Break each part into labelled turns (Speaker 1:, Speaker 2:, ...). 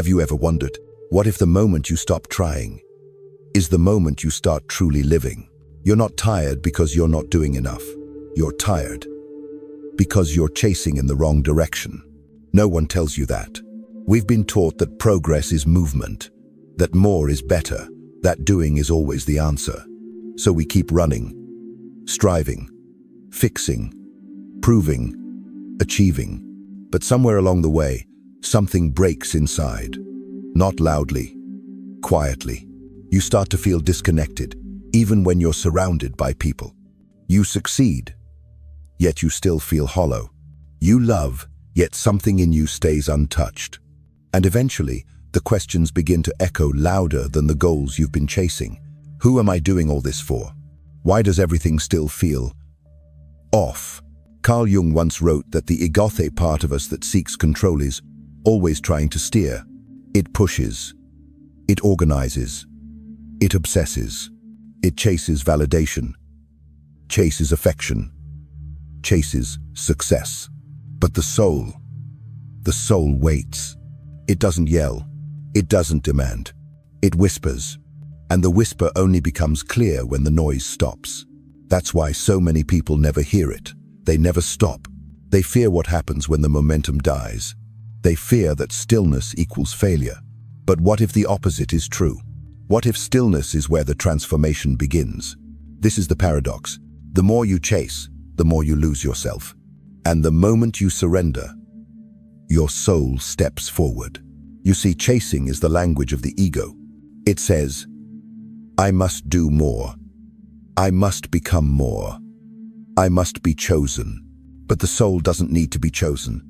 Speaker 1: Have you ever wondered, what if the moment you stop trying is the moment you start truly living? You're not tired because you're not doing enough. You're tired because you're chasing in the wrong direction. No one tells you that. We've been taught that progress is movement, that more is better, that doing is always the answer. So we keep running, striving, fixing, proving, achieving. But somewhere along the way, something breaks inside. Not loudly, quietly. You start to feel disconnected, even when you're surrounded by people. You succeed, yet you still feel hollow. You love, yet something in you stays untouched. And eventually, the questions begin to echo louder than the goals you've been chasing. Who am I doing all this for? Why does everything still feel off? Carl Jung once wrote that the egothe part of us that seeks control is always trying to steer. It pushes, it organizes, it obsesses, it chases validation, chases affection, chases success. But the soul waits. It doesn't yell, it doesn't demand, it whispers. And the whisper only becomes clear when the noise stops. That's why so many people never hear it. They never stop. They fear what happens when the momentum dies. They fear that stillness equals failure. But what if the opposite is true? What if stillness is where the transformation begins? This is the paradox. The more you chase, the more you lose yourself. And the moment you surrender, your soul steps forward. You see, chasing is the language of the ego. It says, I must do more. I must become more. I must be chosen. But the soul doesn't need to be chosen.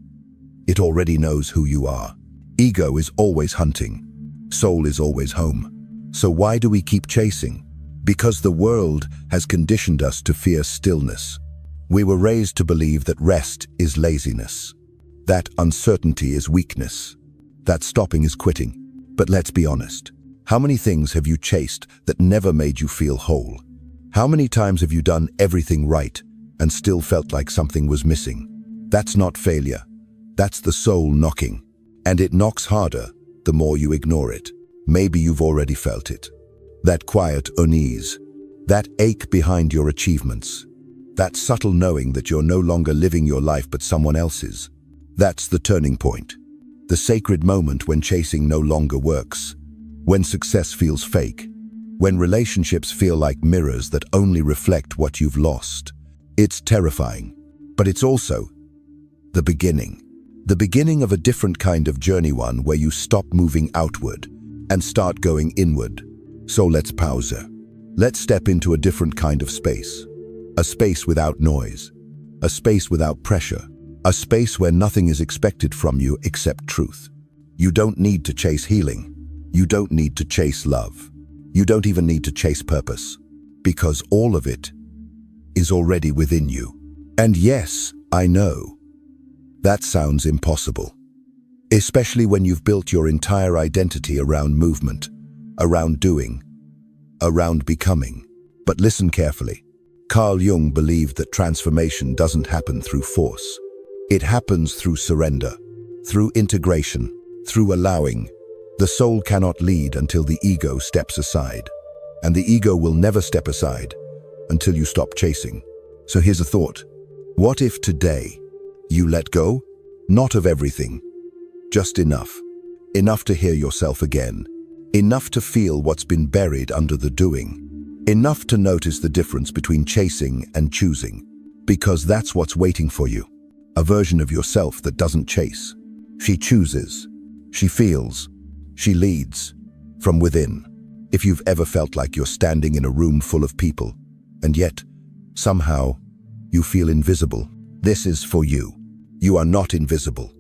Speaker 1: It already knows who you are. Ego is always hunting. Soul is always home. So why do we keep chasing? Because the world has conditioned us to fear stillness. We were raised to believe that rest is laziness, that uncertainty is weakness, that stopping is quitting. But let's be honest. How many things have you chased that never made you feel whole? How many times have you done everything right and still felt like something was missing? That's not failure. That's the soul knocking. And it knocks harder the more you ignore it. Maybe you've already felt it. That quiet unease, that ache behind your achievements, that subtle knowing that you're no longer living your life but someone else's. That's the turning point. The sacred moment when chasing no longer works. When success feels fake, when relationships feel like mirrors that only reflect what you've lost. It's terrifying, but it's also the beginning of a different kind of journey, one where you stop moving outward and start going inward. So let's pause. Let's step into a different kind of space. A space without noise, a space without pressure, a space where nothing is expected from you except truth. You don't need to chase healing. You don't need to chase love. You don't even need to chase purpose, because all of it is already within you. And yes, I know, that sounds impossible, especially when you've built your entire identity around movement, around doing, around becoming. But listen carefully. Carl Jung believed that transformation doesn't happen through force. It happens through surrender, through integration, through allowing. The soul cannot lead until the ego steps aside, and the ego will never step aside until you stop chasing. So here's a thought. What if today you let go? Not of everything, just enough. Enough to hear yourself again. Enough to feel what's been buried under the doing. Enough to notice the difference between chasing and choosing. Because that's what's waiting for you. A version of yourself that doesn't chase. She chooses. She feels. She leads from within. If you've ever felt like you're standing in a room full of people, and yet, somehow, you feel invisible, this is for you. You are not invisible.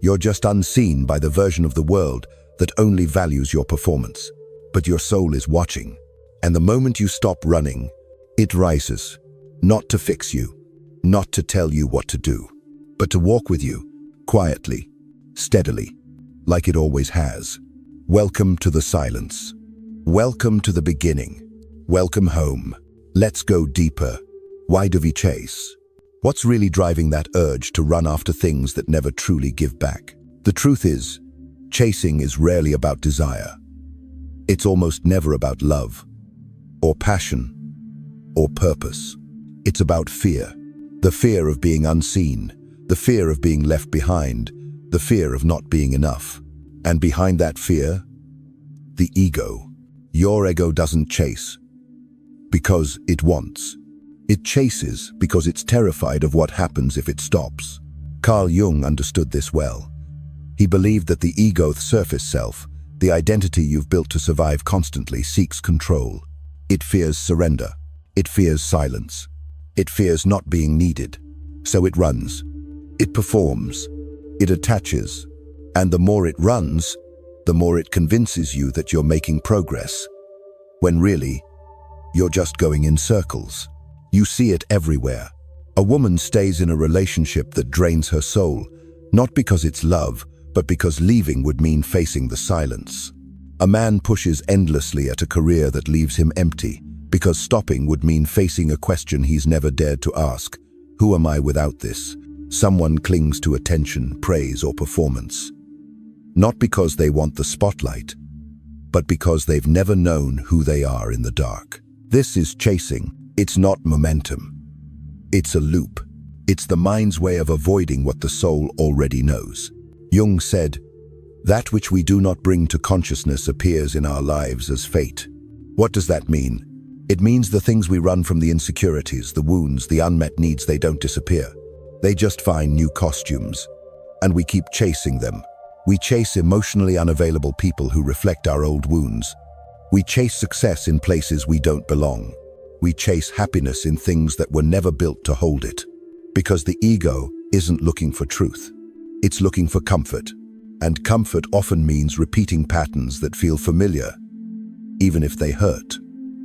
Speaker 1: You're just unseen by the version of the world that only values your performance. But your soul is watching. And the moment you stop running, it rises. Not to fix you, not to tell you what to do, but to walk with you, quietly, steadily, like it always has. Welcome to the silence. Welcome to the beginning. Welcome home. Let's go deeper. Why do we chase? What's really driving that urge to run after things that never truly give back? The truth is, Chasing is rarely about desire. It's almost never about love, or passion, or purpose. It's about fear. The fear of being unseen, the fear of being left behind, the fear of not being enough. And behind that fear, the ego. Your ego doesn't chase because it wants. It chases because it's terrified of what happens if it stops. Carl Jung understood this well. He believed that the ego, the surface self, the identity you've built to survive constantly, seeks control. It fears surrender. It fears silence. It fears not being needed. So it runs. It performs. It attaches. And the more it runs, the more it convinces you that you're making progress, when really, you're just going in circles. You see it everywhere. A woman stays in a relationship that drains her soul, not because it's love, but because leaving would mean facing the silence. A man pushes endlessly at a career that leaves him empty, because stopping would mean facing a question he's never dared to ask. Who am I without this? Someone clings to attention, praise, or performance. Not because they want the spotlight, but because they've never known who they are in the dark. This is chasing. It's not momentum. It's a loop. It's the mind's way of avoiding what the soul already knows. Jung said, "That which we do not bring to consciousness appears in our lives as fate." What does that mean? It means the things we run from, the insecurities, the wounds, the unmet needs, they don't disappear. They just find new costumes. And we keep chasing them. We chase emotionally unavailable people who reflect our old wounds. We chase success in places we don't belong. We chase happiness in things that were never built to hold it. Because the ego isn't looking for truth. It's looking for comfort. And comfort often means repeating patterns that feel familiar, even if they hurt.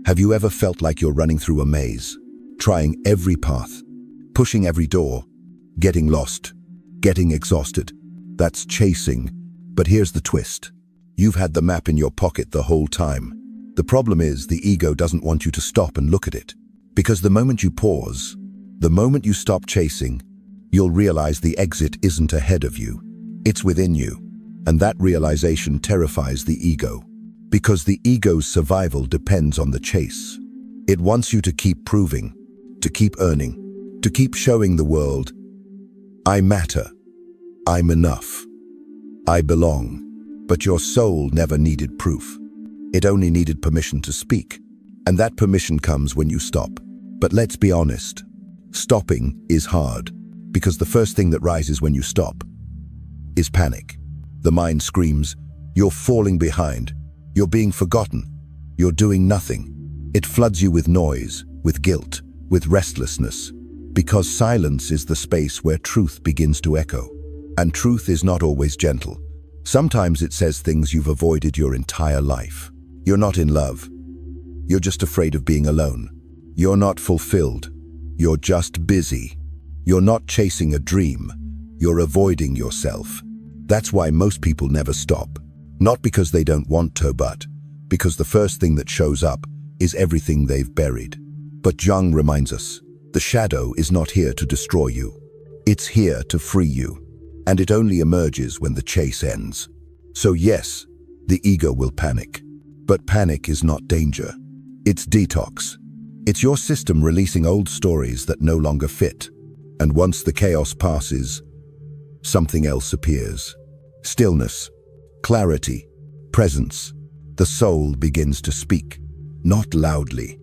Speaker 1: Have you ever felt like you're running through a maze, trying every path, pushing every door, getting lost, getting exhausted? That's chasing. But here's the twist. You've had the map in your pocket the whole time. The problem is the ego doesn't want you to stop and look at it. Because the moment you pause, the moment you stop chasing, you'll realize the exit isn't ahead of you. It's within you. And that realization terrifies the ego. Because the ego's survival depends on the chase. It wants you to keep proving, to keep earning, to keep showing the world, I matter, I'm enough, I belong. But your soul never needed proof. It only needed permission to speak. And that permission comes when you stop. But let's be honest, stopping is hard, because the first thing that rises when you stop is panic. The mind screams, you're falling behind, you're being forgotten, you're doing nothing. It floods you with noise, with guilt, with restlessness, because silence is the space where truth begins to echo. And truth is not always gentle. Sometimes it says things you've avoided your entire life. You're not in love. You're just afraid of being alone. You're not fulfilled. You're just busy. You're not chasing a dream. You're avoiding yourself. That's why most people never stop. Not because they don't want to, but because the first thing that shows up is everything they've buried. But Jung reminds us, the shadow is not here to destroy you. It's here to free you. And it only emerges when the chase ends. So yes, the ego will panic. But panic is not danger. It's detox. It's your system releasing old stories that no longer fit. And once the chaos passes, something else appears. Stillness, clarity, presence. The soul begins to speak. Not loudly,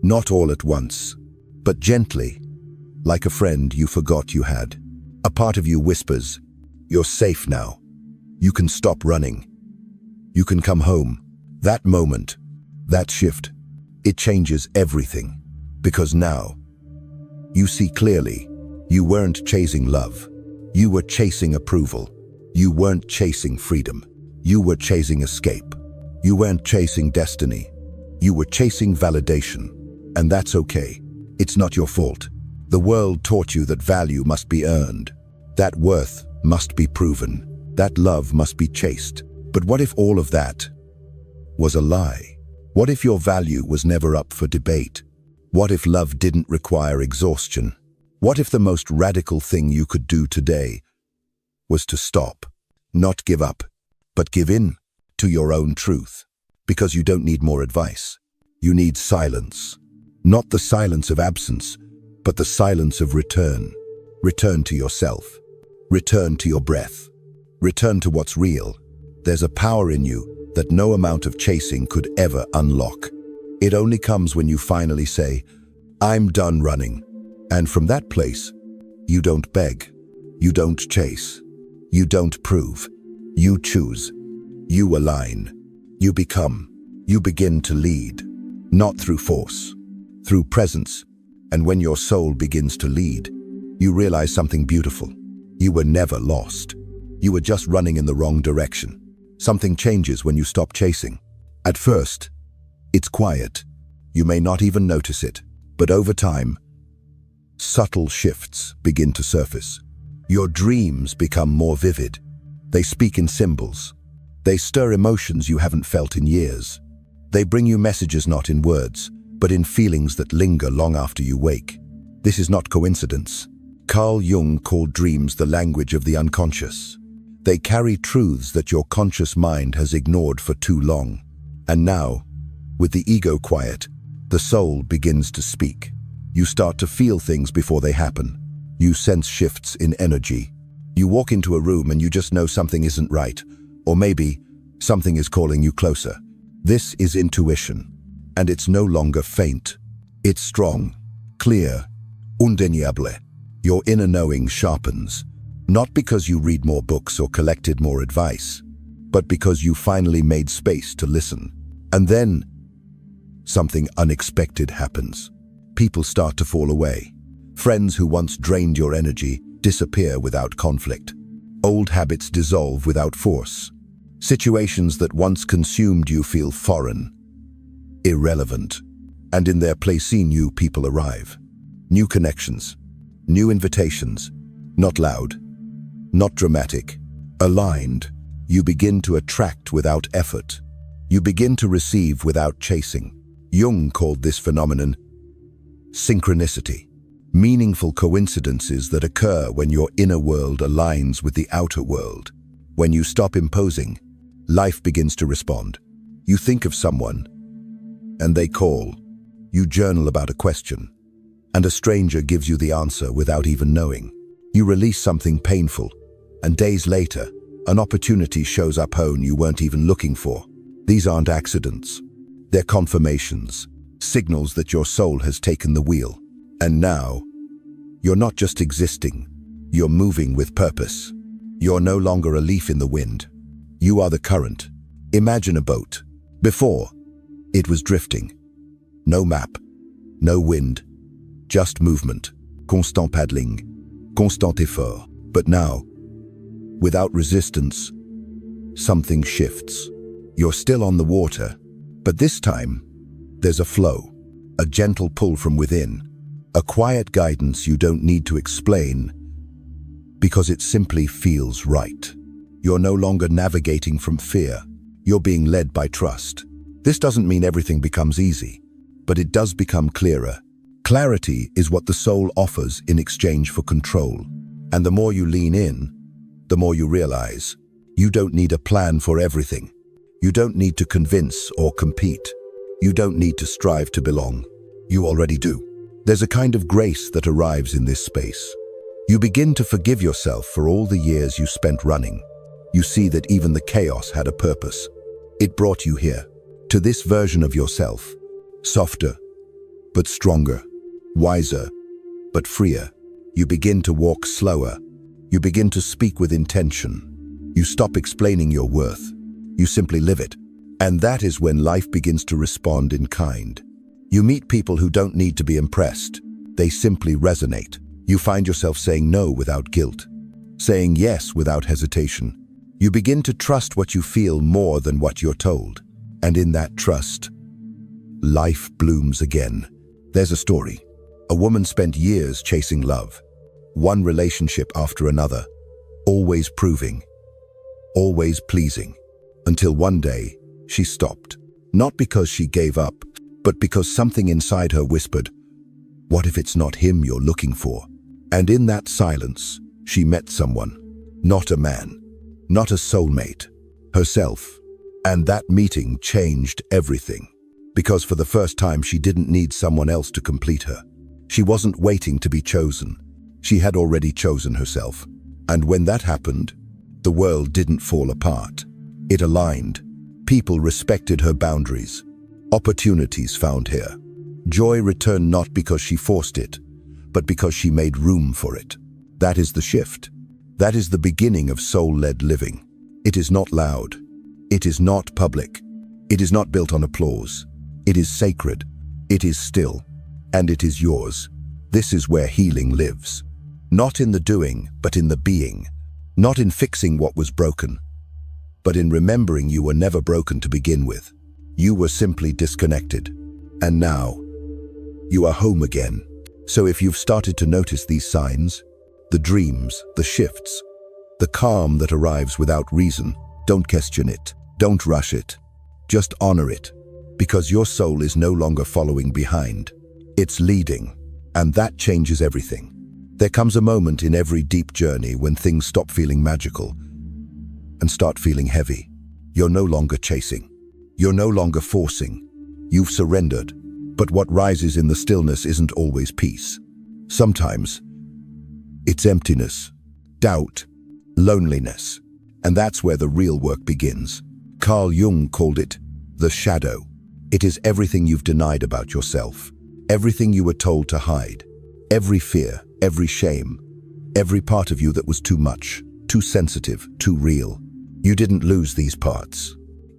Speaker 1: not all at once, but gently, like a friend you forgot you had. A part of you whispers, you're safe now. You can stop running. You can come home. That moment, that shift, it changes everything. Because now, you see clearly, you weren't chasing love. You were chasing approval. You weren't chasing freedom. You were chasing escape. You weren't chasing destiny. You were chasing validation. And that's okay. It's not your fault. The world taught you that value must be earned. That worth must be proven. That love must be chased. But what if all of that was a lie? What if your value was never up for debate? What if love didn't require exhaustion? What if the most radical thing you could do today was to stop, not give up, but give in to your own truth, because you don't need more advice. You need silence. Not the silence of absence, but the silence of return. Return to yourself. Return to your breath. Return to what's real. There's a power in you that no amount of chasing could ever unlock. It only comes when you finally say, "I'm done running." And from that place, you don't beg. You don't chase. You don't prove. You choose. You align. You become. You begin to lead. Not through force, through presence. And when your soul begins to lead, you realize something beautiful. You were never lost. You were just running in the wrong direction. Something changes when you stop chasing. At first, it's quiet. You may not even notice it. But over time, subtle shifts begin to surface. Your dreams become more vivid. They speak in symbols. They stir emotions you haven't felt in years. They bring you messages not in words, but in feelings that linger long after you wake. This is not coincidence. Carl Jung called dreams the language of the unconscious. They carry truths that your conscious mind has ignored for too long. And now, with the ego quiet, the soul begins to speak. You start to feel things before they happen. You sense shifts in energy. You walk into a room and you just know something isn't right, or maybe something is calling you closer. This is intuition, and it's no longer faint. It's strong, clear, indéniable. Your inner knowing sharpens, not because you read more books or collected more advice, but because you finally made space to listen. And then, something unexpected happens. People start to fall away. Friends who once drained your energy disappear without conflict. Old habits dissolve without force. Situations that once consumed you feel foreign, irrelevant, and in their place new people arrive. New connections, new invitations, not loud, not dramatic, aligned. You begin to attract without effort. You begin to receive without chasing. Jung called this phenomenon synchronicity, meaningful coincidences that occur when your inner world aligns with the outer world. When you stop imposing, life begins to respond. You think of someone, and they call. You journal about a question, and a stranger gives you the answer without even knowing. You release something painful, and days later, an opportunity shows up home you weren't even looking for. These aren't accidents. They're confirmations, signals that your soul has taken the wheel. And now, you're not just existing, you're moving with purpose. You're no longer a leaf in the wind. You are the current. Imagine a boat. Before, it was drifting. No map, no wind, just movement, constant paddling, constant effort. But now, without resistance, something shifts. You're still on the water, but this time, there's a flow, a gentle pull from within, a quiet guidance you don't need to explain because it simply feels right. You're no longer navigating from fear. You're being led by trust. This doesn't mean everything becomes easy, but it does become clearer. Clarity is what the soul offers in exchange for control. And the more you lean in, the more you realize you don't need a plan for everything. You don't need to convince or compete. You don't need to strive to belong. You already do. There's a kind of grace that arrives in this space. You begin to forgive yourself for all the years you spent running. You see that even the chaos had a purpose. It brought you here, to this version of yourself, softer, but stronger, wiser, but freer. You begin to walk slower. You begin to speak with intention. You stop explaining your worth. You simply live it. And that is when life begins to respond in kind. You meet people who don't need to be impressed. They simply resonate. You find yourself saying no without guilt, saying yes without hesitation. You begin to trust what you feel more than what you're told. And in that trust, life blooms again. There's a story. A woman spent years chasing love, one relationship after another, always proving, always pleasing, until one day she stopped. Not because she gave up, but because something inside her whispered, "What if it's not him you're looking for?" And in that silence, she met someone. Not a man, not a soulmate, herself. And that meeting changed everything. Because for the first time, she didn't need someone else to complete her. She wasn't waiting to be chosen. She had already chosen herself. And when that happened, the world didn't fall apart. It aligned. People respected her boundaries. Opportunities found her. Joy returned not because she forced it, but because she made room for it. That is the shift. That is the beginning of soul-led living. It is not loud. It is not public. It is not built on applause. It is sacred. It is still. And it is yours. This is where healing lives. Not in the doing, but in the being. Not in fixing what was broken, but in remembering you were never broken to begin with. You were simply disconnected. And now, you are home again. So if you've started to notice these signs, the dreams, the shifts, the calm that arrives without reason, don't question it. Don't rush it. Just honor it. Because your soul is no longer following behind. It's leading. And that changes everything. There comes a moment in every deep journey when things stop feeling magical and start feeling heavy. You're no longer chasing. You're no longer forcing. You've surrendered. But what rises in the stillness isn't always peace. Sometimes it's emptiness, doubt, loneliness. And that's where the real work begins. Carl Jung called it the shadow. It is everything you've denied about yourself. Everything you were told to hide. Every fear, every shame, every part of you that was too much, too sensitive, too real. You didn't lose these parts.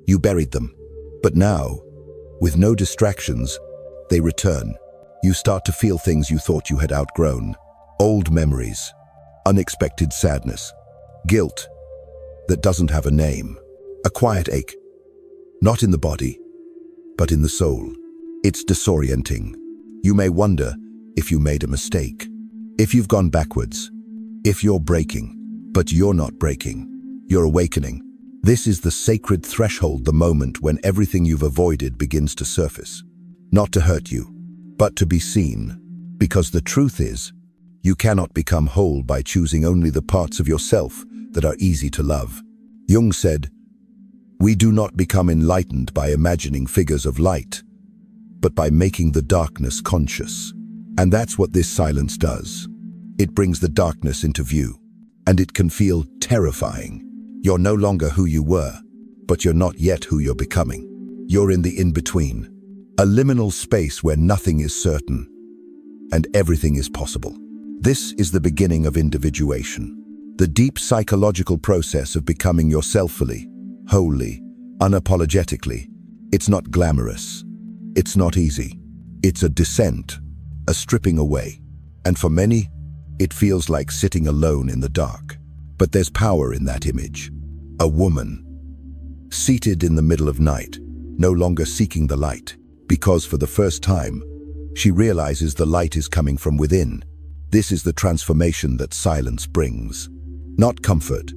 Speaker 1: You buried them. But now, with no distractions, they return. You start to feel things you thought you had outgrown. Old memories, unexpected sadness, guilt that doesn't have a name, a quiet ache, not in the body, but in the soul. It's disorienting. You may wonder if you made a mistake, if you've gone backwards, if you're breaking, but you're not breaking. You're awakening. This is the sacred threshold, the moment when everything you've avoided begins to surface. Not to hurt you, but to be seen. Because the truth is, you cannot become whole by choosing only the parts of yourself that are easy to love. Jung said, "We do not become enlightened by imagining figures of light, but by making the darkness conscious." And that's what this silence does. It brings the darkness into view, and it can feel terrifying. You're no longer who you were, but you're not yet who you're becoming. You're in the in-between, a liminal space where nothing is certain and everything is possible. This is the beginning of individuation, the deep psychological process of becoming yourself fully, wholly, unapologetically. It's not glamorous. It's not easy. It's a descent, a stripping away. And for many, it feels like sitting alone in the dark. But there's power in that image. A woman, seated in the middle of night, no longer seeking the light, because for the first time, she realizes the light is coming from within. This is the transformation that silence brings. Not comfort,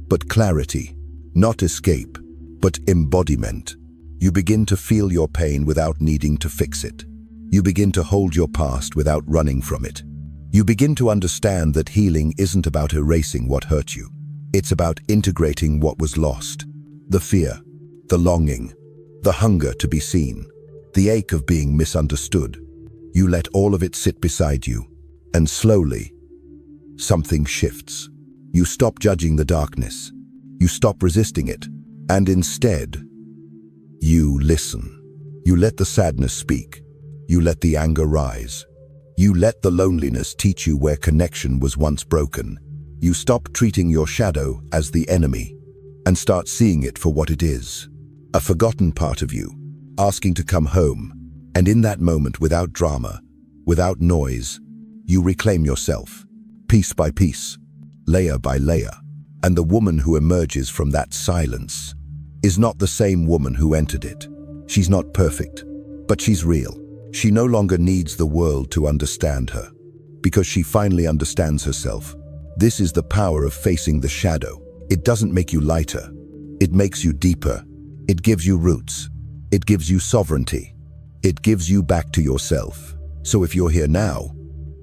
Speaker 1: but clarity. Not escape, but embodiment. You begin to feel your pain without needing to fix it. You begin to hold your past without running from it. You begin to understand that healing isn't about erasing what hurt you. It's about integrating what was lost. The fear, the longing, the hunger to be seen, the ache of being misunderstood. You let all of it sit beside you, and slowly, something shifts. You stop judging the darkness. You stop resisting it, and instead, you listen. You let the sadness speak. You let the anger rise. You let the loneliness teach you where connection was once broken. You stop treating your shadow as the enemy and start seeing it for what it is, a forgotten part of you, asking to come home. And in that moment, without drama, without noise, you reclaim yourself, piece by piece, layer by layer. And the woman who emerges from that silence is not the same woman who entered it. She's not perfect, but she's real. She no longer needs the world to understand her, because she finally understands herself. This is the power of facing the shadow. It doesn't make you lighter. It makes you deeper. It gives you roots. It gives you sovereignty. It gives you back to yourself. So if you're here now,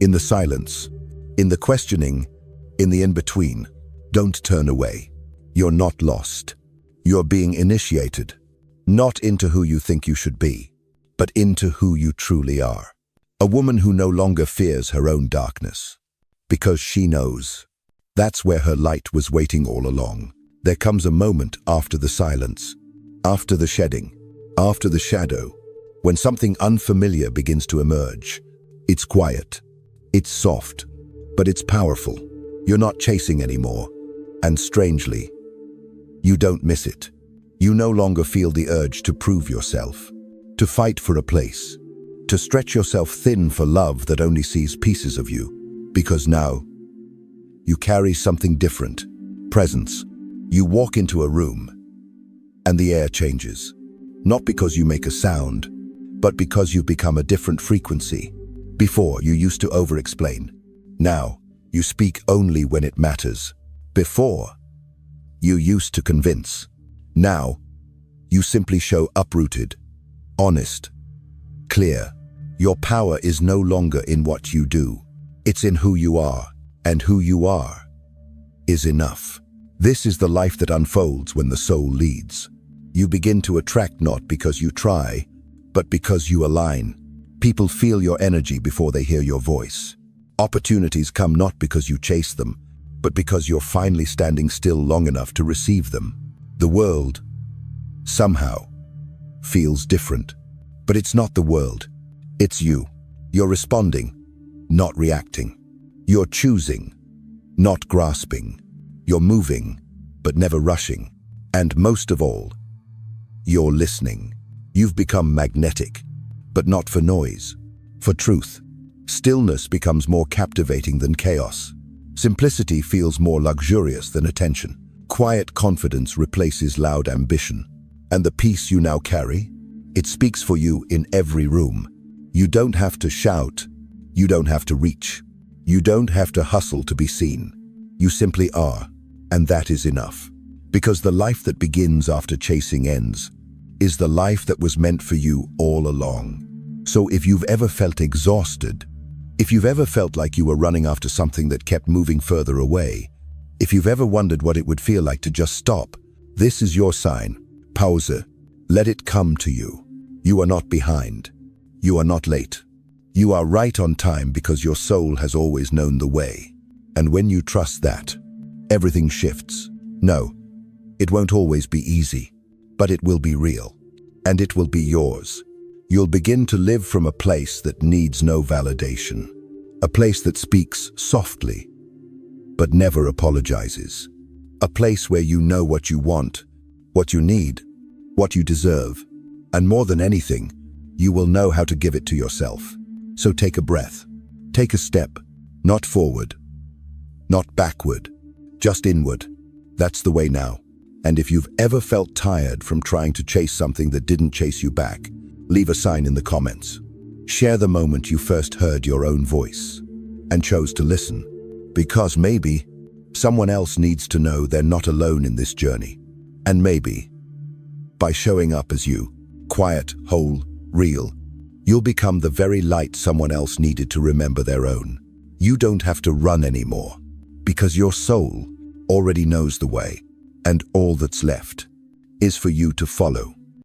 Speaker 1: in the silence, in the questioning, in the in-between, don't turn away. You're not lost. You're being initiated, not into who you think you should be, but into who you truly are. A woman who no longer fears her own darkness, because she knows that's where her light was waiting all along. There comes a moment after the silence, after the shedding, after the shadow, when something unfamiliar begins to emerge. It's quiet, it's soft, but it's powerful. You're not chasing anymore, and strangely, you don't miss it. You no longer feel the urge to prove yourself, to fight for a place, to stretch yourself thin for love that only sees pieces of you, because now you carry something different, presence. You walk into a room, and the air changes, not because you make a sound, but because you've become a different frequency. Before, you used to over-explain. Now, you speak only when it matters. Before, you used to convince. Now, you simply show uprooted, honest, clear. Your power is no longer in what you do. It's in who you are, and who you are is enough. This is the life that unfolds when the soul leads. You begin to attract not because you try, but because you align. People feel your energy before they hear your voice. Opportunities come not because you chase them, but because you're finally standing still long enough to receive them. The world, somehow, feels different. But it's not the world, it's you. You're responding, not reacting. You're choosing, not grasping. You're moving, but never rushing. And most of all, you're listening. You've become magnetic, but not for noise, for truth. Stillness becomes more captivating than chaos. Simplicity feels more luxurious than attention. Quiet confidence replaces loud ambition. And the peace you now carry, it speaks for you in every room. You don't have to shout. You don't have to reach. You don't have to hustle to be seen. You simply are, and that is enough. Because the life that begins after chasing ends is the life that was meant for you all along. So if you've ever felt exhausted, if you've ever felt like you were running after something that kept moving further away, if you've ever wondered what it would feel like to just stop, this is your sign. Pause. Let it come to you. You are not behind. You are not late. You are right on time because your soul has always known the way. And when you trust that, everything shifts. No, it won't always be easy, but it will be real, and it will be yours. You'll begin to live from a place that needs no validation, a place that speaks softly, but never apologizes, a place where you know what you want, what you need, what you deserve, and more than anything, you will know how to give it to yourself. So take a breath, take a step, not forward, not backward, just inward. That's the way now. And if you've ever felt tired from trying to chase something that didn't chase you back, leave a sign in the comments. Share the moment you first heard your own voice and chose to listen, because maybe someone else needs to know they're not alone in this journey. And maybe, by showing up as you, quiet, whole, real, you'll become the very light someone else needed to remember their own. You don't have to run anymore, because your soul already knows the way, and all that's left is for you to follow.